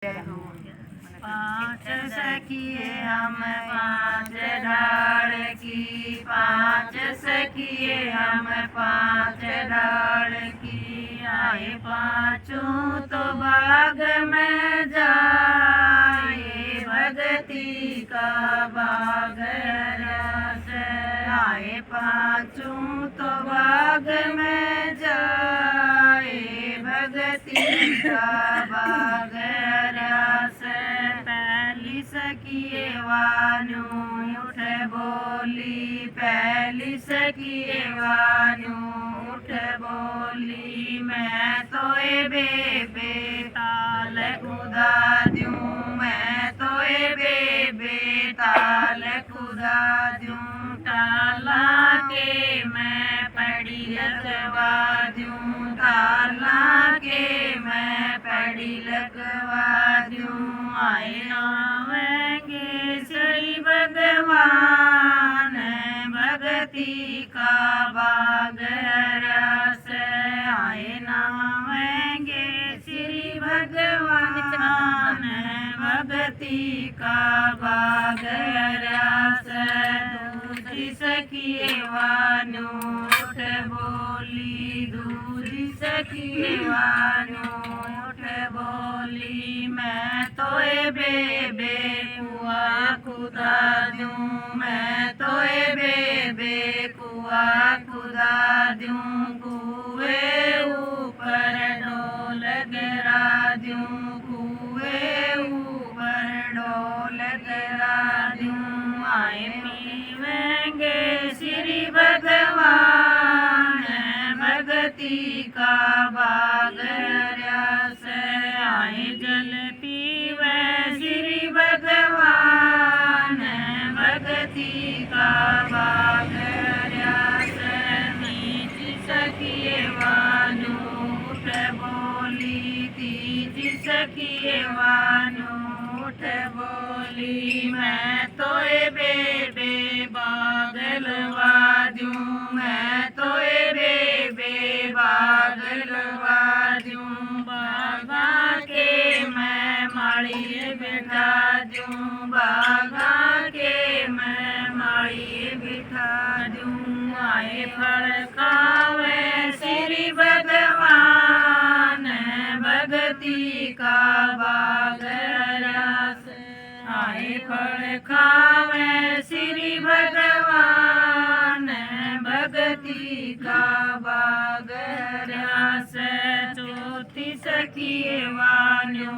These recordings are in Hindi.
पांच सखिए हम पांच ढाल की, पांच सखिए हम पांच ढाल की। आए पांचों तो बाग में जाए, भगती का बाग रस। आए पांचों तो बाग में जाए, भगती का बाग रस। पहली सखिए वानू उठ बोली, पहली सखिए वानू उठ बोली। मैं तो ए बेबे ताल खुदा दूं, मैं तो ए बेबे ताल खुदा दूं। ताला के मैं पड़ी लगवा दूं, ताला के मैं पड़ी लगवा दूं। आए आवेंगे श्री भगवान, भगती का बाग रस। आए नावेंगे श्री भगवान, भगती का बाग रस। दूसरी सखिए वानू उठ बोली, दूसरी सखिए वानू उठ बोली। मैं तो ए बेबे कुआ खुदा दूं, मैं तो ए बेबे कुआ खुदा दूं। कुएं ऊपर डोल गिरा दूं, कुएं ऊपर डोल गिरा दूं। आए पीवेंगे श्री भगवान, भगती का बाग रस। आए जल पीवे श्री भगवान, भगती का बाग रस। नीची सखिए वानू उठ बोली, तीजी सखिए वानू उठ बोली। मैं तो ए बेबे बाग लवा दूं, मैं तो ए बेबे बाग लवा दूं। बागा के मैं माड़ी बिठा दूं, बागा के मैं माड़ी बिठा दूं। आए फल खावे श्री भगवान, भगती का बाग रस। आए फल खावे श्री भगवान, भगती का बाग रस। चौथी सखिए वानू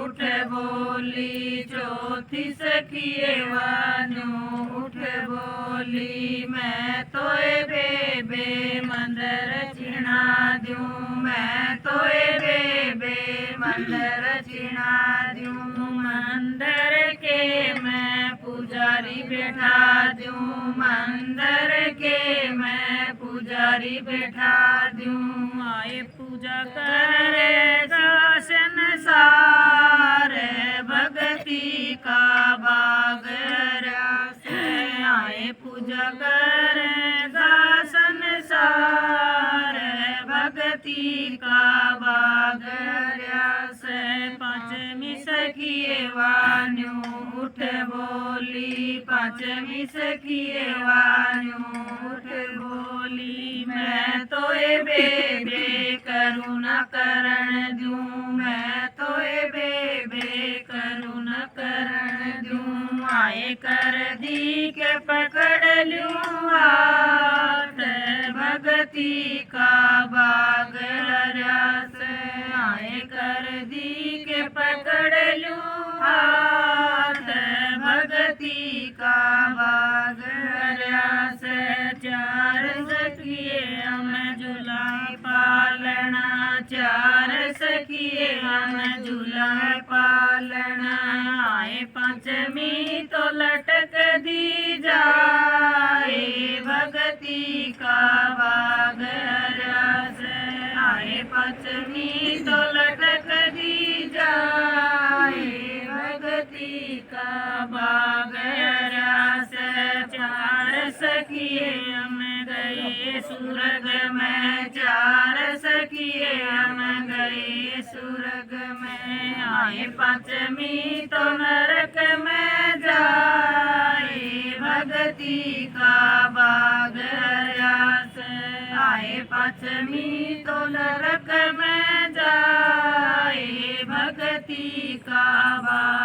उठ बोली, चौथी सखिए वानू उठ बोली। मैं तो ए बेबे मंदर चिना दूं, मैं तो ए बेबे मंदर चिना दूं। मंदिर के मैं पुजारी बैठा दूं, मंदिर के मैं पुजारी बैठा दूं। आए पूजा करेगा संसार, भगती का बाग रस। आए पूजा करेगा संसार, भगती का बाग रस। पांचवी सखिए वानू उठ बोली, पांचवी सखिए वानू उठ बोली। मैं तो ए बेबे करुणा करण दूं, मैं तो ए बेबे करुणा करण दूं। आए कर दी के पकड़ लूं हाथ, भगती का बाग रस। आए कर दी के पकड़ लूं हाथ, भगती का बाग रस। चार सखिए हम झूला पालना, चार सखिए हम झूला पालना। आए पांचवी तो लटक दी जाए, भगती का बाग रस। आए पांचवी तो लटक दी जाए, भगती का बाग रस। चार सखिए हम गए सुरग में, चार सखिए हम गए सुरग में। आए पांचमी तो नरक में जाए भक्ति का बाग रस आए पांचमी तो नरक में जाए भक्ति का बाग